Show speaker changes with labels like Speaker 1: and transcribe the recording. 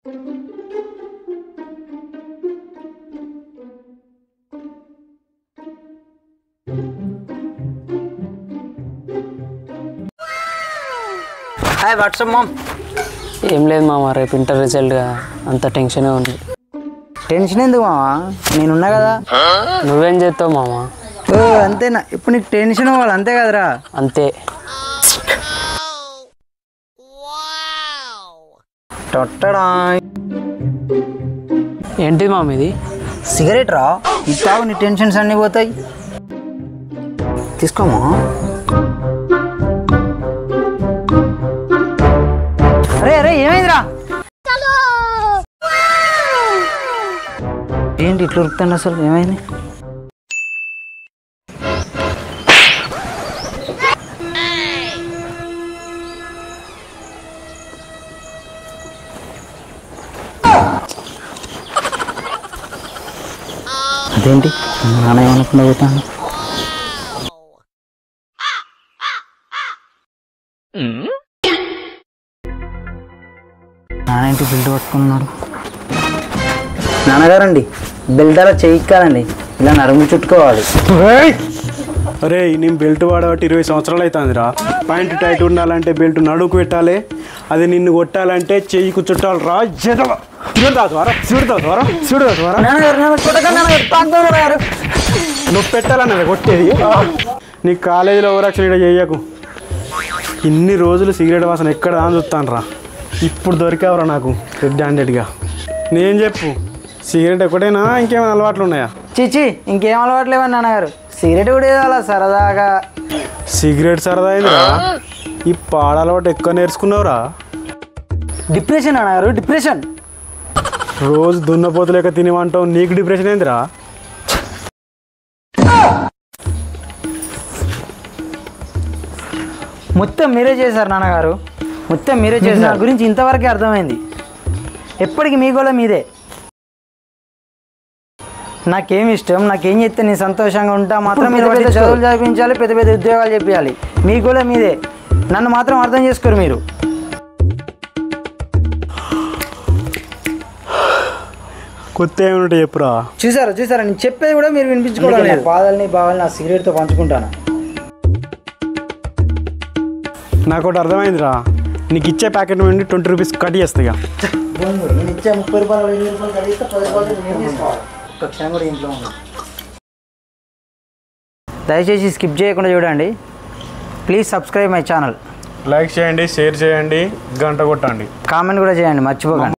Speaker 1: Hi WhatsApp ma'am.
Speaker 2: ఏం లేదు మామ, రేపు ఇంటర్ రిజల్ట్గా అంత టెన్షనే ఉంది.
Speaker 1: టెన్షన్ ఎందుకు మామ, నేనున్నా కదా.
Speaker 2: నువ్వేం చేస్తావు మామ?
Speaker 1: అంతేనా, ఇప్పుడు నీకు టెన్షన్ అవ్వాలి అంతే కదరా.
Speaker 2: అంతే.
Speaker 1: టొట్టడా
Speaker 2: ఏంటిది మామ ఇది?
Speaker 1: సిగరెట్ రా, ఇస్తావు నీ టెన్షన్స్ అన్నీ పోతాయి. తీసుకోమా. అరే అరే ఏమైందిరా? ఏంటి ఇట్లా ఉరుకుతాను, అసలు ఏమైంది? అదేంటి నాన్న ఏమనుకుండా పోతాను. నానేంటి బెల్ట్ పట్టుకున్నాడు? నాన్నగారండి, బెల్ట్ అలా చేయిక్కాలండి, ఇలా నడుము చుట్టుకోవాలి.
Speaker 3: అరే నేను బెల్ట్ వాడబట్టి 20 సంవత్సరాలు అవుతుందిరా. ప్యాంటు టైట్ ఉండాలంటే బెల్ట్ నడుకు పెట్టాలి, అది నిన్ను కొట్టాలంటే చెయ్యికు చుట్టాలి రా. నువ్వు పెట్టాలన్నది కొట్టేది. నీ కాలేజీలో ఓవరాక్షన్ ఇక్కడ చెయ్యకు. ఇన్ని రోజులు సిగరెట్ వాసన ఎక్కడ అని చూస్తాను రా, ఇప్పుడు దొరికావురా నాకు రెడ్ హ్యాండెడ్గా. నేను చెప్పు, సిగరెట్ ఒకటేనా ఇంకేమైనా అలవాట్లు ఉన్నాయా?
Speaker 1: చిచి ఇంకేం అలవాటు లేవని నాన్నగారు, సిగరెట్ కూడా ఏదో సరదాగా.
Speaker 3: సిగరెట్ సరదా అయిందిరా, ఈ పాడ అలవాటు ఎక్కువ నేర్చుకున్నావురా.
Speaker 1: డిప్రెషన్ నాన్నగారు, డిప్రెషన్.
Speaker 3: రోజు దున్నపోతులేక తినివంటావు, నీకు డిప్రెషన్ ఏందిరా?
Speaker 1: మొత్తం మీరే చేశారు నాన్నగారు, మొత్తం మీరే చేశారు. నా గురించి ఇంతవరకే అర్థమైంది. ఎప్పటికీ మీ గోళ మీదే. నాకేం ఇష్టం, నాకేం చెప్తే నేను సంతోషంగా ఉంటా మాత్రం పెద్ద పెద్ద చదువులు చదివించాలి, పెద్ద పెద్ద ఉద్యోగాలు చెప్పాలి. మీ గోళ మీదే, నన్ను మాత్రం అర్థం చేసుకోరు మీరు.
Speaker 3: కొత్త ఏమిటో చెప్పురా.
Speaker 1: చూసారా చూసారా, నేను చెప్పేది కూడా మీరు వినిపించుకోవడం. బాధల్ని బాధల్ని నా సిగరెట్తో పంచుకుంటాను.
Speaker 3: నాకు ఒకటి అర్థమైందిరా, నీకు ఇచ్చే ప్యాకెట్ నుండి 20 రూపీస్ కట్ చేస్తాయి.
Speaker 1: నేను ఇచ్చే 30 రూపాయలు 20 రూపాయలు కలిగితే 10 రూపాయలు ఒక్క క్షణం కూడా ఇంట్లో ఉంది. దయచేసి స్కిప్ చేయకుండా చూడండి. Please subscribe my channel.
Speaker 3: Like చేయండి, షేర్ చేయండి, గంట కొట్టండి,
Speaker 1: కామెంట్ కూడా చేయండి, మర్చిపోకండి.